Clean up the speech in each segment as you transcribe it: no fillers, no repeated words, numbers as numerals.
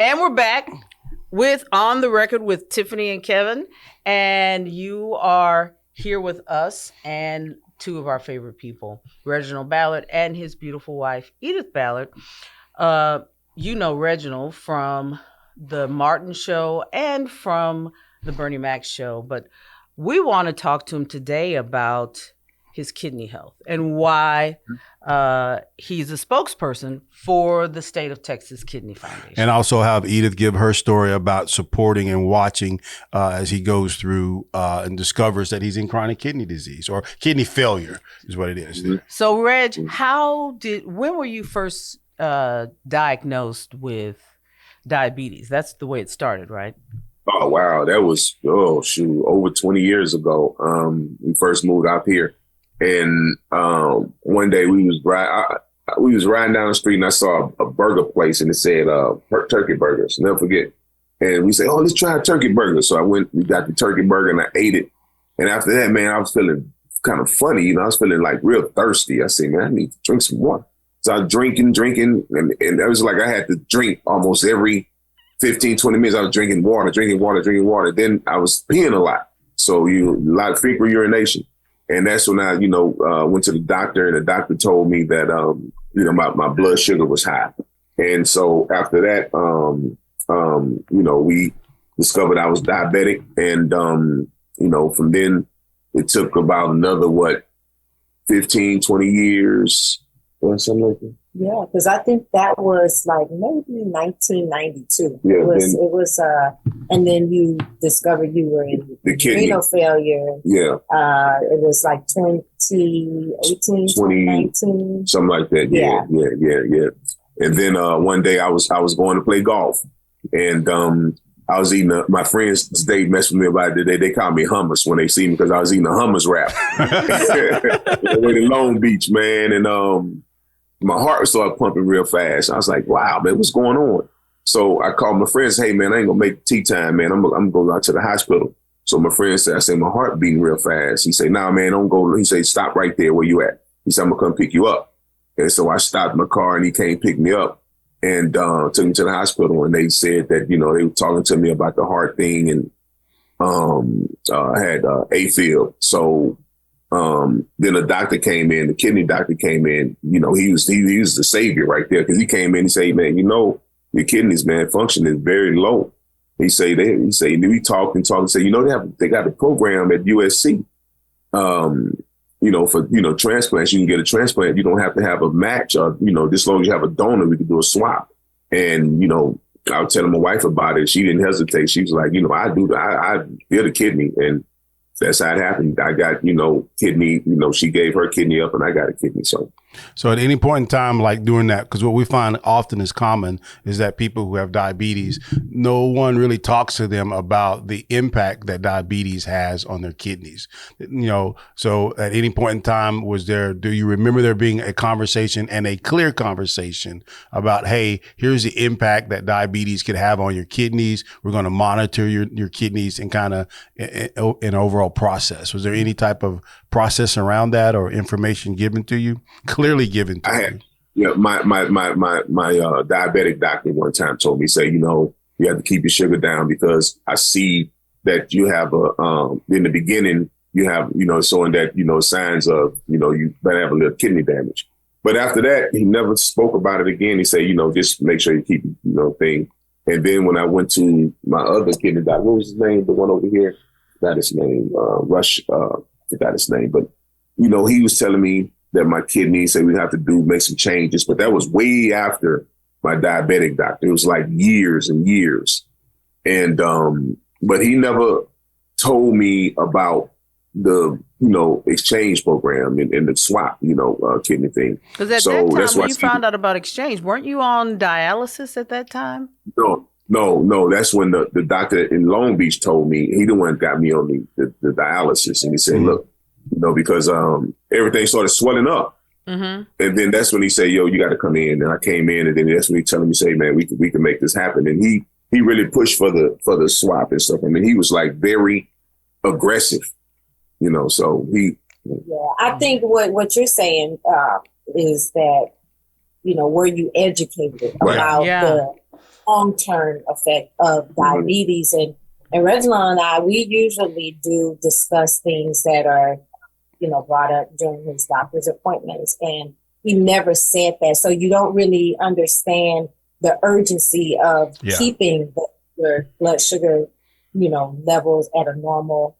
And we're back with On the Record with Tiffany and Kevin. And you are here with us and two of our favorite people, Reginald Ballard and his beautiful wife, Edith Ballard. You know Reginald from the Martin Show and from the Bernie Mac Show. But we want to talk to him today about his kidney health and why he's a spokesperson for the State of Texas Kidney Foundation. And also have Edith give her story about supporting and watching as he goes through and discovers that he's in chronic kidney disease, or kidney failure is what it is. So, Reg, when were you first diagnosed with diabetes? That's the way it started, right? Oh, wow. That was, over 20 years ago. We first moved out here. And one day we was riding down the street and I saw a burger place and it said turkey burgers. Never forget. And we said, oh, let's try a turkey burger. So we got the turkey burger and I ate it. And after that, man, I was feeling kind of funny. I was feeling like real thirsty. I said, man, I need to drink some water. So I was drinking. And it was like I had to drink almost every 15, 20 minutes. I was drinking water. Then I was peeing a lot. So a lot of frequent urination. And that's when I, went to the doctor, and the doctor told me that, my blood sugar was high. And so after that, we discovered I was diabetic. And, from then it took about another, 15, 20 years or something like that. Yeah, because I think that was like maybe 1992. Yeah, it was, and then you discovered you were in renal failure. Yeah. It was like 2018, 2019. Something like that. Yeah. And then one day I was going to play golf, and I was eating my friends today messed with me about it today. They call me hummus when they see me because I was eating a hummus wrap. In Long Beach, man, and my heart started pumping real fast. I was like, wow, man, what's going on? So I called my friends, hey, man, I ain't gonna make tea time, man. I'm gonna go out to the hospital. So my friend said, my heart beating real fast. He said, nah, man, don't go. He said, stop right there where you at. He said, I'm gonna come pick you up. And so I stopped my car and he came pick me up and took me to the hospital. And they said that, they were talking to me about the heart thing and I had AFib. So then a doctor came in, the kidney doctor came in, he was the savior right there. Cause he came in and said, man, your kidneys, man, function is very low. We talked and say, they got a program at USC, for, transplants. You can get a transplant. You don't have to have a match or, just as long as you have a donor, we can do a swap. And, I was telling my wife about it. She didn't hesitate. She was like, I did a kidney, and that's how it happened. I got, kidney, she gave her kidney up and I got a kidney. So at any point in time, like doing that, because what we find often is common is that people who have diabetes, no one really talks to them about the impact that diabetes has on their kidneys. So at any point in time, do you remember there being a conversation, and a clear conversation about, hey, here's the impact that diabetes could have on your kidneys. We're going to monitor your kidneys and kind of an overall process. Was there any type of process around that or information given to you? Clearly given to you. Yeah, my diabetic doctor one time told me, you have to keep your sugar down because I see that you have in the beginning, you have, showing that, signs of, you better have a little kidney damage. But after that, he never spoke about it again. He said, just make sure you keep, thing. And then when I went to my other kidney doctor, what was his name? The one over here, forgot his name, forgot his name. But, he was telling me that my kidneys say we have to make some changes. But that was way after my diabetic doctor. It was like years and years. And, but he never told me about the, exchange program and the swap, kidney thing. Because at that time, when you found out about exchange, weren't you on dialysis at that time? No. That's when the doctor in Long Beach told me, he the one that got me on the dialysis. And he said, look, because everything started swelling up. Mm-hmm. And then that's when he said, yo, you got to come in. And I came in, and then that's when he telling me, say, man, we can make this happen. And he really pushed for the swap and stuff. I mean, he was like very aggressive, so he. Yeah, I think what you're saying is that, were you educated about the long-term effect of diabetes. And Reginald and I, we usually do discuss things that are, brought up during his doctor's appointments. And he never said that. So you don't really understand the urgency of keeping your blood sugar, levels at a normal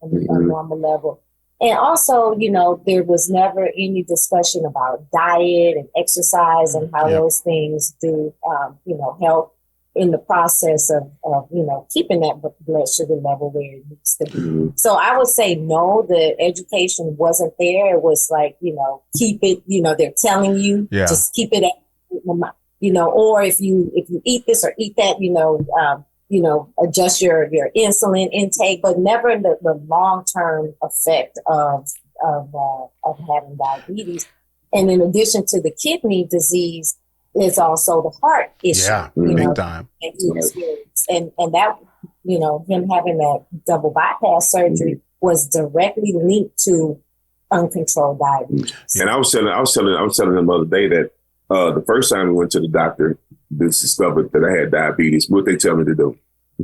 level. And also, there was never any discussion about diet and exercise and how those things do, help in the process of keeping that blood sugar level where it needs to be. So I would say no, the education wasn't there. It was like, keep it, they're telling you, just keep it at, or if you eat this or eat that, adjust your insulin intake, but never the long-term effect of having diabetes. And in addition to the kidney disease, is also the heart issue. Yeah, big time. And that, him having that double bypass surgery was directly linked to uncontrolled diabetes. And I was telling them the other day that the first time we went to the doctor, discovered that I had diabetes. What they tell me to do?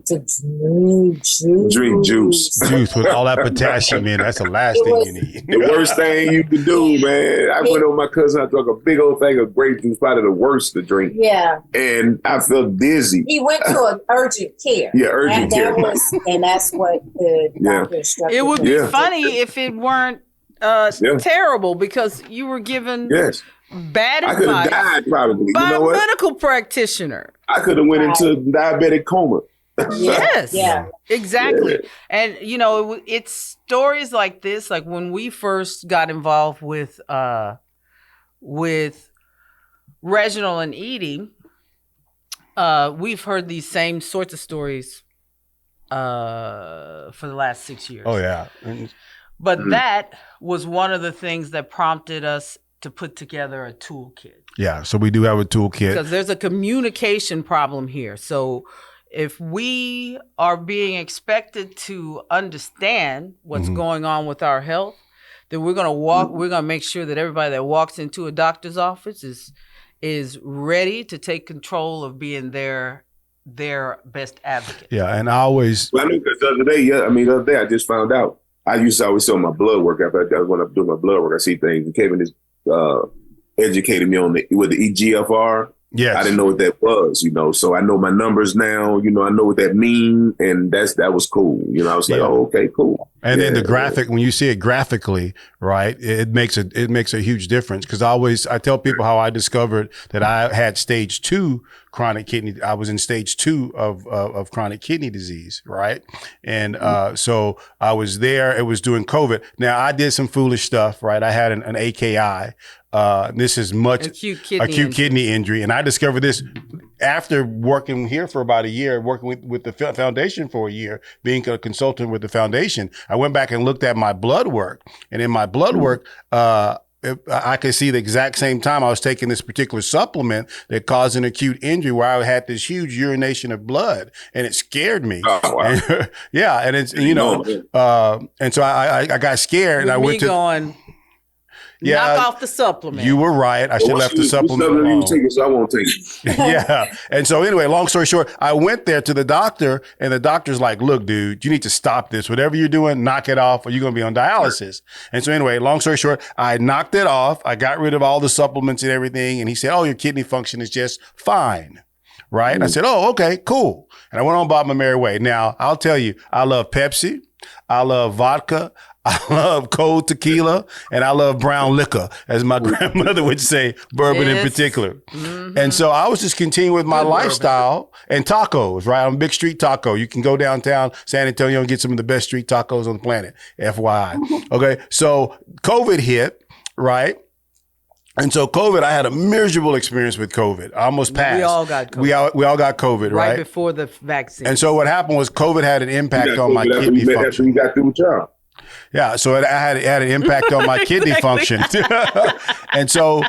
To drink juice. Drink juice. Juice with all that potassium in. That's the last thing you need. The worst thing you can do, man. I went on my cousin. I took a big old thing of grape juice, probably the worst to drink. Yeah. And I felt dizzy. He went to an urgent care. Yeah, urgent care. And that's what the doctor instructed. It would be funny if it weren't terrible, because you were given bad advice. I could have died probably by a medical practitioner. I could have went into diabetic coma. Yes. Exactly. And it's stories like this, like when we first got involved with Reginald and Edie, we've heard these same sorts of stories for the last 6 years. Oh yeah. But that was one of the things that prompted us to put together a toolkit. Yeah, so we do have a toolkit. Because there's a communication problem here. So if we are being expected to understand what's going on with our health, then we're gonna make sure that everybody that walks into a doctor's office is ready to take control of being their best advocate. Yeah, and I always I know, because the other day I just found out. I used to always show my blood work. When I'm doing my blood work, I see things. And Kevin has educated me on with the EGFR. Yes. I didn't know what that was, so I know my numbers now, I know what that means. And that was cool. I was like, oh, okay, cool. And then the graphic, when you see it graphically, right, it makes a huge difference. Cause I tell people how I discovered that I had stage 2 chronic kidney. I was in stage 2 of chronic kidney disease. Right. And, so I was there, it was during COVID. Now I did some foolish stuff, right? I had an AKI. This is acute kidney injury. And I discovered this after working here for about a year, working with the foundation for a year, being a consultant with the foundation. I went back and looked at my blood work, and in my blood work, I could see the exact same time I was taking this particular supplement that caused an acute injury where I had this huge urination of blood, and it scared me. Oh, wow. And it's, and so I got scared, and I went to knock off the supplement. You were right. I should have left the supplement alone. I won't take it. Yeah. And so anyway, long story short, I went there to the doctor, and the doctor's like, look, dude, you need to stop this. Whatever you're doing, knock it off, or you're going to be on dialysis. And so anyway, long story short, I knocked it off. I got rid of all the supplements and everything. And he said, oh, your kidney function is just fine. Right. And I said, oh, okay, cool. And I went on about my merry way. Now, I'll tell you, I love Pepsi. I love vodka. I love cold tequila, and I love brown liquor, as my grandmother would say, bourbon in particular. Mm-hmm. And so I was just continuing with my lifestyle and tacos, right? I'm a big street taco. You can go downtown San Antonio and get some of the best street tacos on the planet, FYI. Okay, so COVID hit, right? And so COVID, I had a miserable experience with COVID. I almost passed. We all got COVID. We all got COVID, right? Right before the vaccine. And so what happened was COVID had an impact on my kidney function. After you got through with y'all. Yeah, so it had an impact on my kidney function. And so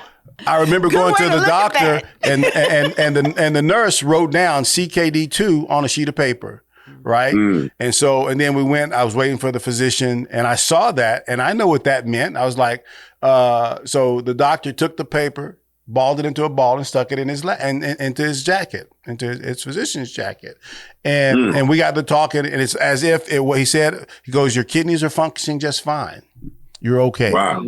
I remember going to the doctor, and the nurse wrote down CKD2 on a sheet of paper, right? And then we went, I was waiting for the physician, and I saw that, and I know what that meant. I was like, so the doctor took the paper, balled it into a ball and stuck it in his into his jacket, into his physician's jacket. And we got to talking, and it's as if what he said, he goes, your kidneys are functioning just fine. You're okay. Wow.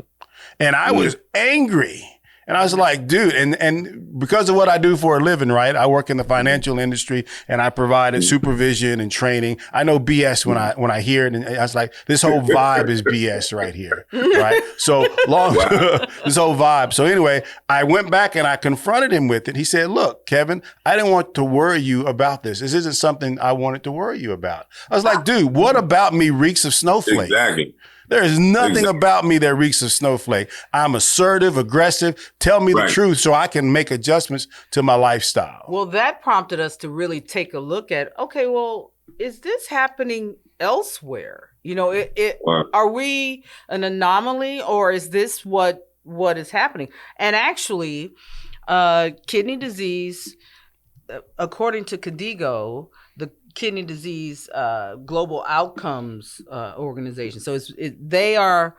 And I was angry. And I was like, dude, and because of what I do for a living, right? I work in the financial industry and I provided supervision and training. I know BS when I hear it, and I was like, this whole vibe is BS right here, right? So this whole vibe. So anyway, I went back and I confronted him with it. He said, look, Kevin, I didn't want to worry you about this. This isn't something I wanted to worry you about. I was like, dude, what about me reeks of snowflake? Exactly. There is nothing about me that reeks of snowflake. I'm assertive, aggressive. Tell me the truth so I can make adjustments to my lifestyle. Well, that prompted us to really take a look at, okay, well, is this happening elsewhere? You know, are we an anomaly, or is this what is happening? And actually, kidney disease, according to KDIGO, the Kidney Disease Global Outcomes Organization. So they are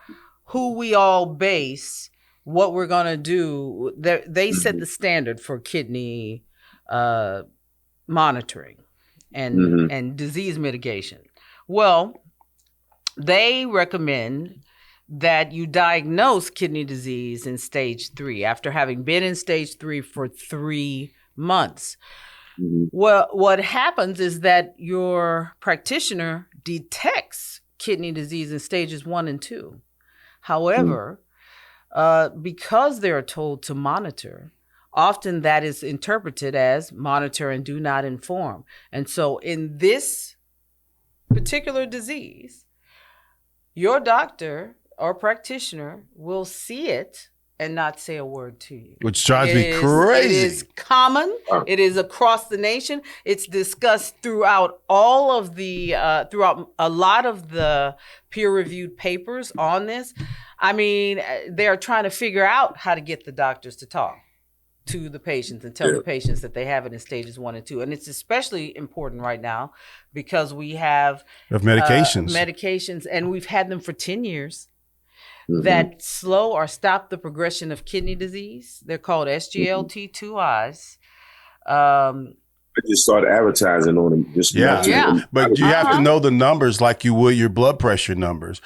who we all base what we're going to do. They set the standard for kidney monitoring and disease mitigation. Well, they recommend that you diagnose kidney disease in stage 3 after having been in stage 3 for 3 months. Well, what happens is that your practitioner detects kidney disease in stages 1 and 2. However, because they're told to monitor, often that is interpreted as monitor and do not inform. And so in this particular disease, your doctor or practitioner will see it and not say a word to you. Which drives me crazy. It is common. It is across the nation. It's discussed throughout all of the, throughout a lot of the peer-reviewed papers on this. I mean, they're trying to figure out how to get the doctors to talk to the patients and tell the patients that they have it in stages 1 and 2. And it's especially important right now because we have medications, and we've had them for 10 years. That slow or stop the progression of kidney disease. They're called SGLT2Is. I just started advertising on them. But you have to know the numbers like you would your blood pressure numbers.